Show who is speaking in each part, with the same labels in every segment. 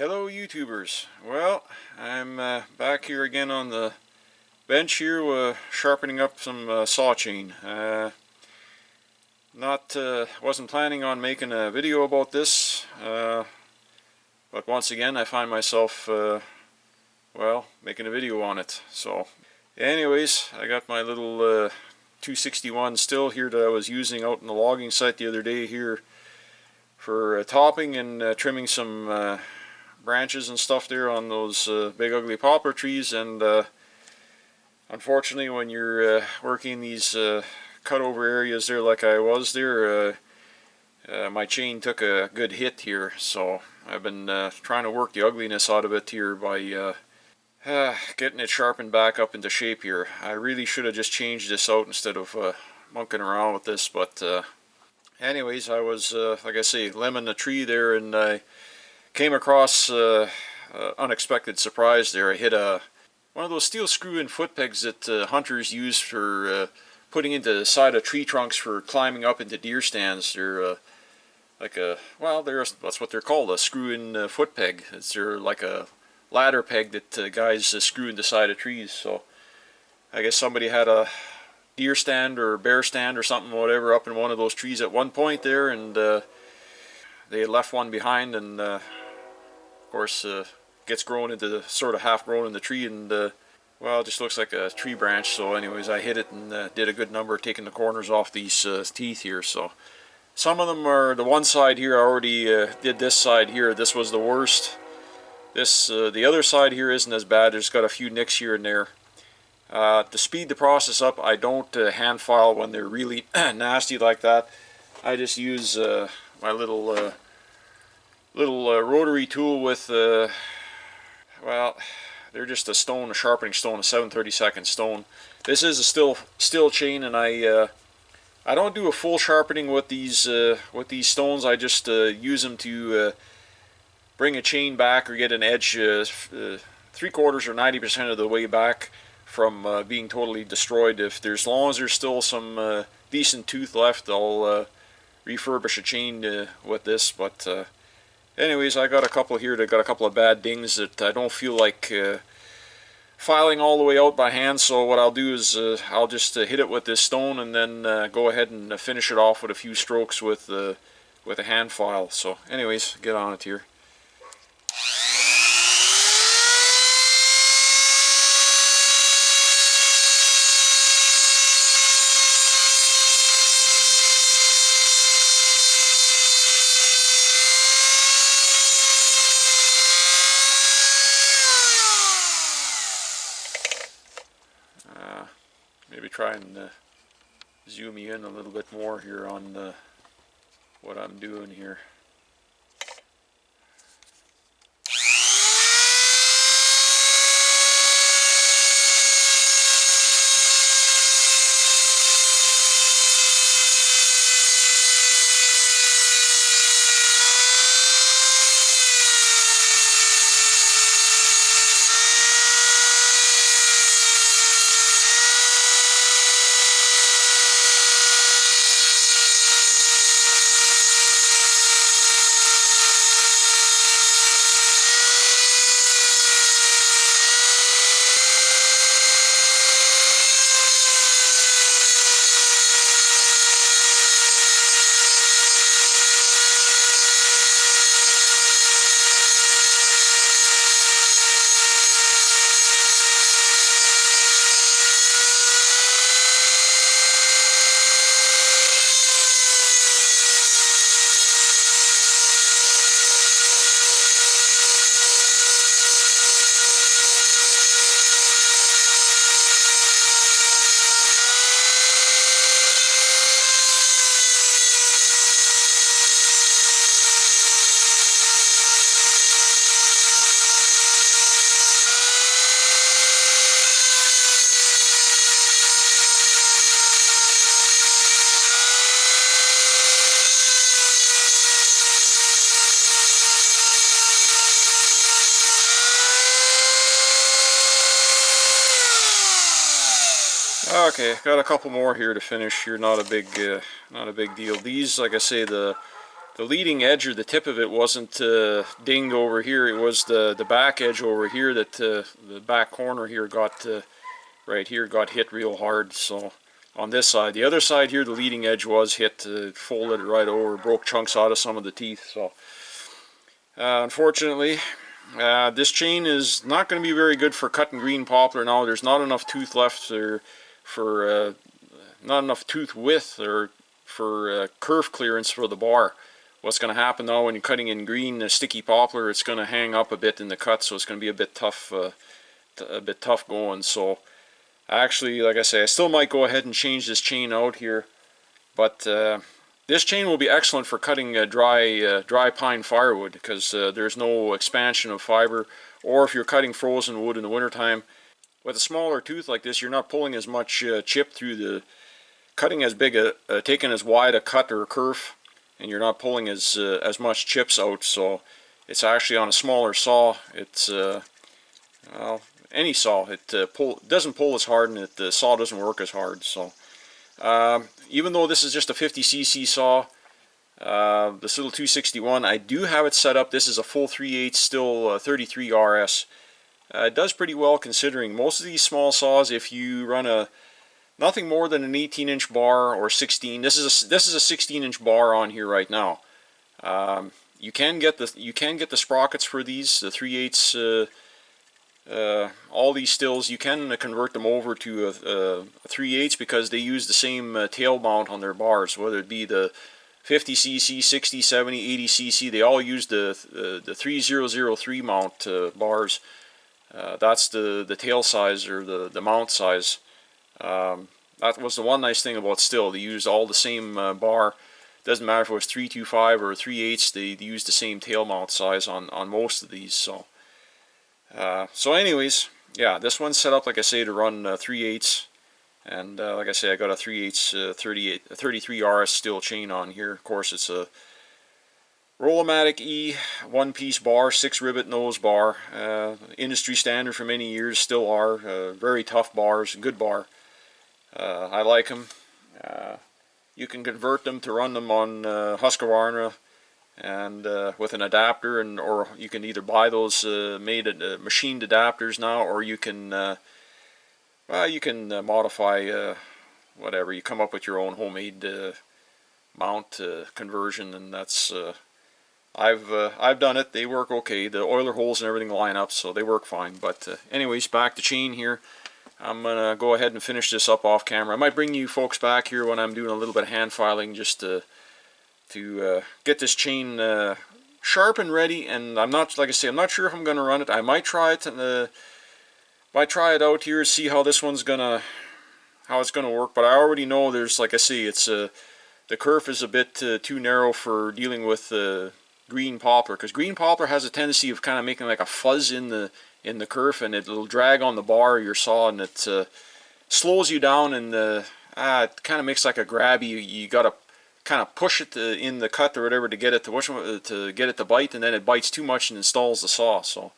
Speaker 1: Hello YouTubers. Well, I'm back here again on the bench here sharpening up some saw chain. Wasn't planning on making a video about this, but once again I find myself making a video on it. So anyways, I got my little 261 still here that I was using out in the logging site the other day here for topping and trimming some branches and stuff there on those big ugly poplar trees. And unfortunately, when you're working these cutover areas there like I was there, my chain took a good hit here, so I've been trying to work the ugliness out of it here by getting it sharpened back up into shape here. I really should have just changed this out instead of monkeying around with this, but anyways, I was like I say, limbing the tree there, and I came across unexpected surprise there. I hit one of those steel screw-in foot pegs that hunters use for putting into the side of tree trunks for climbing up into deer stands. They're that's what they're called, a screw-in foot peg. They're like a ladder peg that guys screw into the side of trees. So I guess somebody had a deer stand or bear stand or something, whatever, up in one of those trees at one point there, and they had left one behind, and of course gets grown into the sort of half grown in the tree, and well, it just looks like a tree branch. So anyways, I hit it and did a good number taking the corners off these teeth here. So some of them are, the one side here I already did this side here. This was the worst. This the other side here isn't as bad. There's got a few nicks here and there. To speed the process up, I don't hand file when they're really nasty like that. I just use my little rotary tool with well, they're just a sharpening stone, a 7/32 stone. This is a steel chain, and I don't do a full sharpening with these stones. I just use them to bring a chain back or get an edge 3/4 or 90% of the way back from being totally destroyed. As long as there's still some decent tooth left, I'll refurbish a chain with this. But anyways, I got a couple here that got a couple of bad dings that I don't feel like filing all the way out by hand. So what I'll do is I'll just hit it with this stone, and then go ahead and finish it off with a few strokes with a hand file. So anyways, get on it here. Maybe try and zoom you in a little bit more here on what I'm doing here. Okay, got a couple more here to finish here. Not a big deal. These, like I say, the the leading edge or the tip of it wasn't dinged over here. It was the back edge over here that the back corner here got right here got hit real hard. So on this side, the other side here, the leading edge was hit, folded it right over, broke chunks out of some of the teeth. So unfortunately, this chain is not going to be very good for cutting green poplar now. There's not enough tooth left for not enough tooth width or for curve clearance for the bar. What's going to happen now when you're cutting in green sticky poplar, it's going to hang up a bit in the cut, so it's going to be a bit tough going. So actually, like I say, I still might go ahead and change this chain out here, but this chain will be excellent for cutting dry pine firewood, because there's no expansion of fiber, or if you're cutting frozen wood in the wintertime. With a smaller tooth like this, you're not pulling as much chip through the cutting as big taking as wide a cut or a curve, and you're not pulling as much chips out. So it's actually on a smaller saw. It's well, any saw, it doesn't pull as hard, and the saw doesn't work as hard. So even though this is just a 50cc saw, this little 261, I do have it set up. This is a full 3/8 still 33 RS. It does pretty well considering. Most of these small saws, if you run nothing more than an 18-inch bar or 16. This is a 16-inch bar on here right now. You can get the sprockets for these, the 3/8. All these stills, you can convert them over to a 3/8 because they use the same tail mount on their bars, whether it be the 50cc, 60, 70, 80cc. They all use the 3003 mount bars. That's the tail size, or the mount size. That was the one nice thing about Still. They used all the same bar. Doesn't matter if it was 325 or 3/8. They used the same tail mount size on most of these. So anyways, yeah, this one's set up, like I say, to run 3/8, and like I say, I got a 3/8 33 RS Still chain on here. Of course, it's a Rollomatic E one-piece bar, 6-rivet nose bar. Industry standard for many years, still are. Very tough bars, good bar. I like them. You can convert them to run them on Husqvarna and with an adapter, or you can either buy those machined adapters now, or you can modify whatever. You come up with your own homemade mount conversion, and that's I've done it. They work okay. The oiler holes and everything line up, so they work fine. But anyways, back to chain here. I'm gonna go ahead and finish this up off camera. I might bring you folks back here when I'm doing a little bit of hand filing, just to get this chain sharp and ready. And I'm not, like I say, I'm not sure if I'm gonna run it. I might try it, and might try it out here, see how this one's gonna work. But I already know there's, like I say, it's the kerf is a bit too narrow for dealing with green poplar, because green poplar has a tendency of kind of making like a fuzz in the kerf, and it'll drag on the bar of your saw, and it slows you down, and it kind of makes like a grab. You gotta kind of push it in the cut or whatever to get it to bite, and then it bites too much and installs the saw. So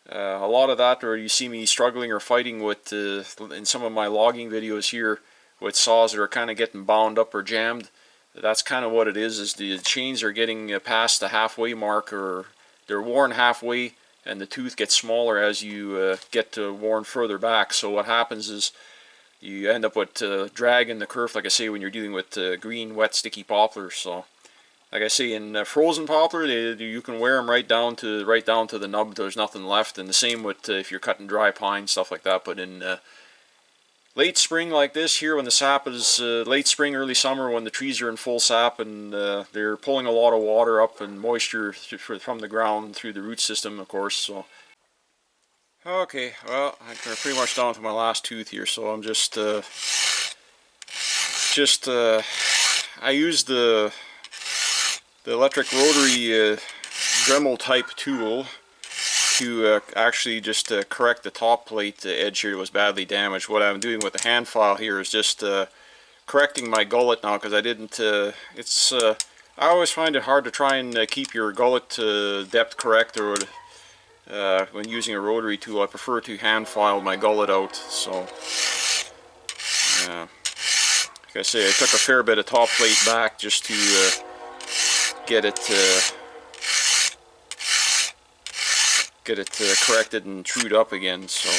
Speaker 1: a lot of that, or you see me struggling or fighting with in some of my logging videos here with saws that are kind of getting bound up or jammed. That's kind of what it is the chains are getting past the halfway mark, or they're worn halfway, and the tooth gets smaller as you get worn further back. So what happens is you end up with drag in the kerf, like I say, when you're dealing with green, wet, sticky poplar. So like I say, in frozen poplar, you can wear them right down to the nub. There's nothing left, and the same with if you're cutting dry pine, stuff like that. But in late spring like this here, when the sap is late spring, early summer, when the trees are in full sap, and they're pulling a lot of water up and moisture from the ground through the root system, of course. So okay, well, I'm pretty much down to my last tooth here, so I'm just I used the electric rotary Dremel type tool to actually just correct the top plate edge here that was badly damaged. What I'm doing with the hand file here is just correcting my gullet now, because I didn't, I always find it hard to try and keep your gullet depth correct, or when using a rotary tool. I prefer to hand file my gullet out. So like I say, I took a fair bit of top plate back just to get it corrected and trued up again. So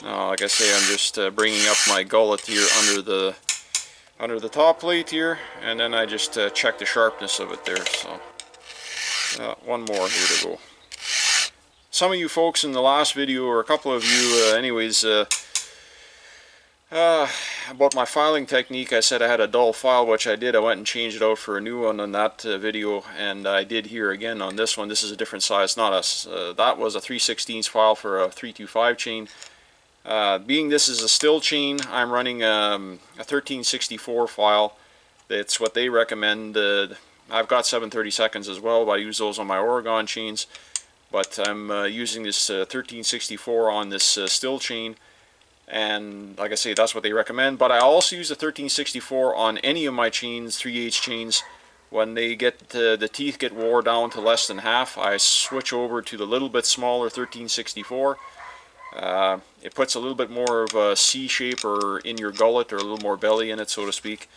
Speaker 1: now, like I say, I'm just bringing up my gullet here under the top plate here, and then I just check the sharpness of it there. So one more here to go. Some of you folks in the last video, or a couple of you anyways, about my filing technique, I said I had a dull file, which I did. I went and changed it out for a new one on that video, and I did here again on this one. This is a different size. Not a that was a 3/16 file for a 325 chain. Being this is a still chain, I'm running a 1364 file. That's what they recommend. I've got 7/32 as well, but I use those on my Oregon chains. But I'm using this 1364 on this still chain, and like I say, that's what they recommend. But I also use the 1364 on any of my chains, 3/8 chains. When they get the teeth get wore down to less than half, I switch over to the little bit smaller 1364. It puts a little bit more of a C shape or in your gullet, or a little more belly in it, so to speak.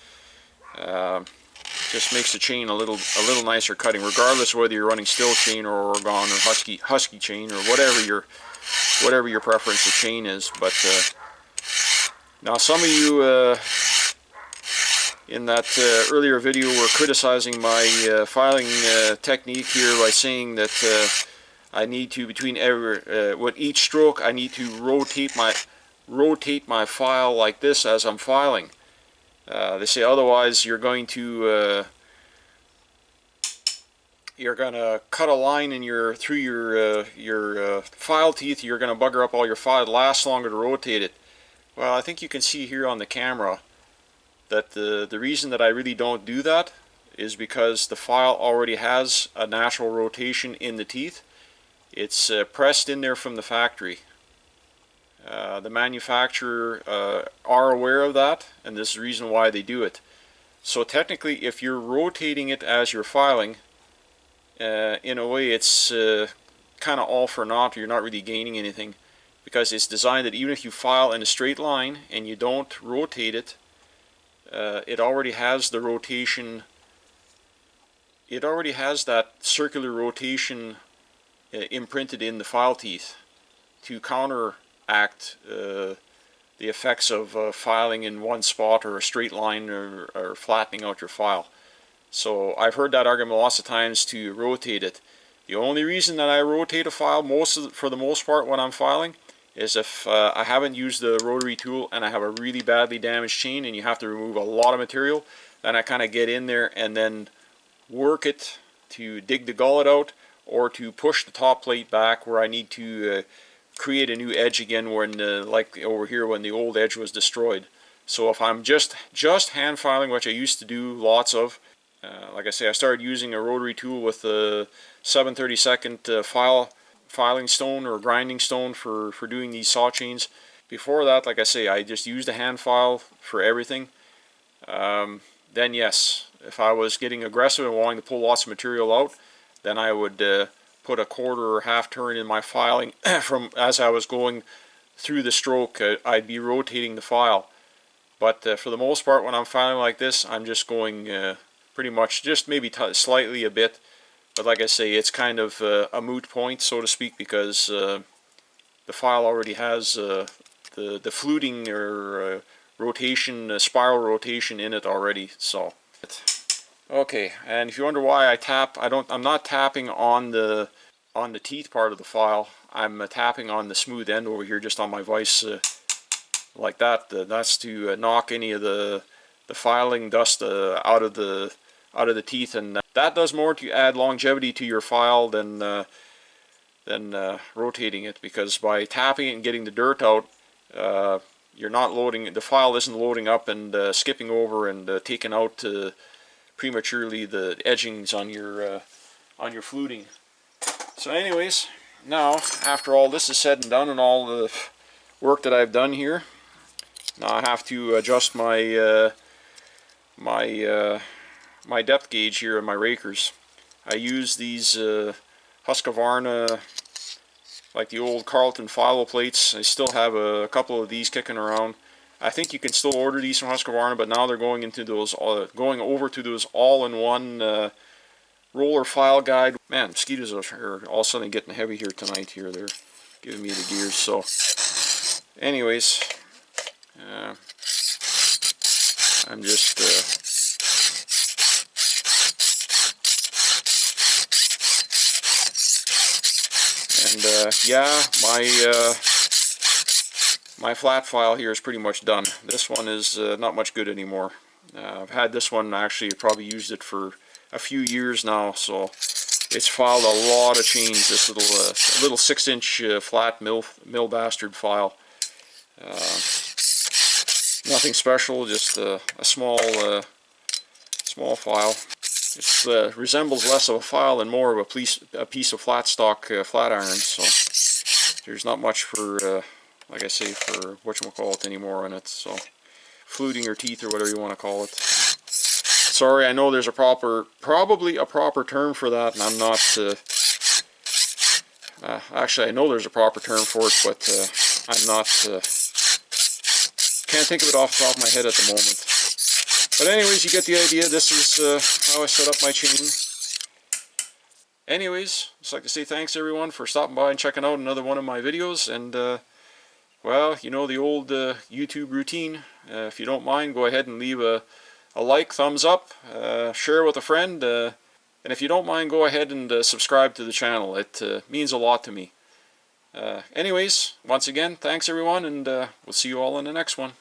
Speaker 1: Just makes the chain a little nicer cutting, regardless of whether you're running still chain or Oregon or husky chain, or whatever your preference of chain is. But now some of you in that earlier video were criticizing my filing technique here by saying that I need to, with each stroke, I need to rotate my file like this as I'm filing. They say otherwise you're going to cut a line in through your file teeth. You're going to bugger up all your file. It lasts longer to rotate it. Well, I think you can see here on the camera that the reason that I really don't do that is because the file already has a natural rotation in the teeth. It's pressed in there from the factory. The manufacturer are aware of that, and this is the reason why they do it. So technically, if you're rotating it as you're filing, in a way it's kind of all for naught. You're not really gaining anything, because it's designed that even if you file in a straight line and you don't rotate it, it already has the rotation. It already has that circular rotation imprinted in the file teeth to counteract the effects of filing in one spot or a straight line, or flattening out your file. So I've heard that argument lots of times to rotate it. The only reason that I rotate a file for the most part when I'm filing is if I haven't used the rotary tool and I have a really badly damaged chain and you have to remove a lot of material, then I kind of get in there and then work it to dig the gullet out, or to push the top plate back where I need to create a new edge again, when like over here when the old edge was destroyed. So if I'm just hand filing, which I used to do lots of, like I say, I started using a rotary tool with the 7/32 filing stone or grinding stone for doing these saw chains. Before that, like I say, I just used a hand file for everything. Then yes, if I was getting aggressive and wanting to pull lots of material out, then I would put a quarter or half turn in my filing. From as I was going through the stroke, I'd be rotating the file. But for the most part, when I'm filing like this, I'm just going pretty much just maybe slightly a bit. But like I say, it's kind of a moot point, so to speak, because the file already has the fluting or rotation, spiral rotation in it already. So okay, and if you wonder why I tap, I'm not tapping on the teeth part of the file. I'm tapping on the smooth end over here, just on my vise, like that. That's to knock any of the filing dust out of the teeth, and that does more to add longevity to your file than rotating it, because by tapping it and getting the dirt out, you're not loading, the file isn't loading up and skipping over and taking out prematurely the edgings on your fluting. So anyways, now after all this is said and done and all the work that I've done here, now I have to adjust my my depth gauge here in my rakers. I use these Husqvarna, like the old Carlton filo plates. I still have a couple of these kicking around. I think you can still order these from Husqvarna, but now they're going into those, going over to those all-in-one roller file guide. Man, mosquitoes are all of a sudden getting heavy here tonight. Here, they're giving me the gears. So, anyways, I'm just yeah, my flat file here is pretty much done. This one is not much good anymore. I've had this one, actually probably used it for a few years now, so it's filed a lot of change. This little 6-inch flat mill bastard file. Nothing special, just a small small file. It resembles less of a file and more of a piece of flat stock flat iron. So there's not much for, like I say, for whatchamacallit anymore in it. So fluting or teeth or whatever you want to call it. Sorry, I know there's probably a proper term for that, and I'm not. Actually, I know there's a proper term for it, but I'm not. Can't think of it off the top of my head at the moment. But anyways, you get the idea. This is how I set up my chain. Anyways, just like to say thanks everyone for stopping by and checking out another one of my videos. And well, you know the old YouTube routine. If you don't mind, go ahead and leave a like, thumbs up, share with a friend, and if you don't mind, go ahead and subscribe to the channel. It means a lot to me. Anyways, once again, thanks everyone, and we'll see you all in the next one.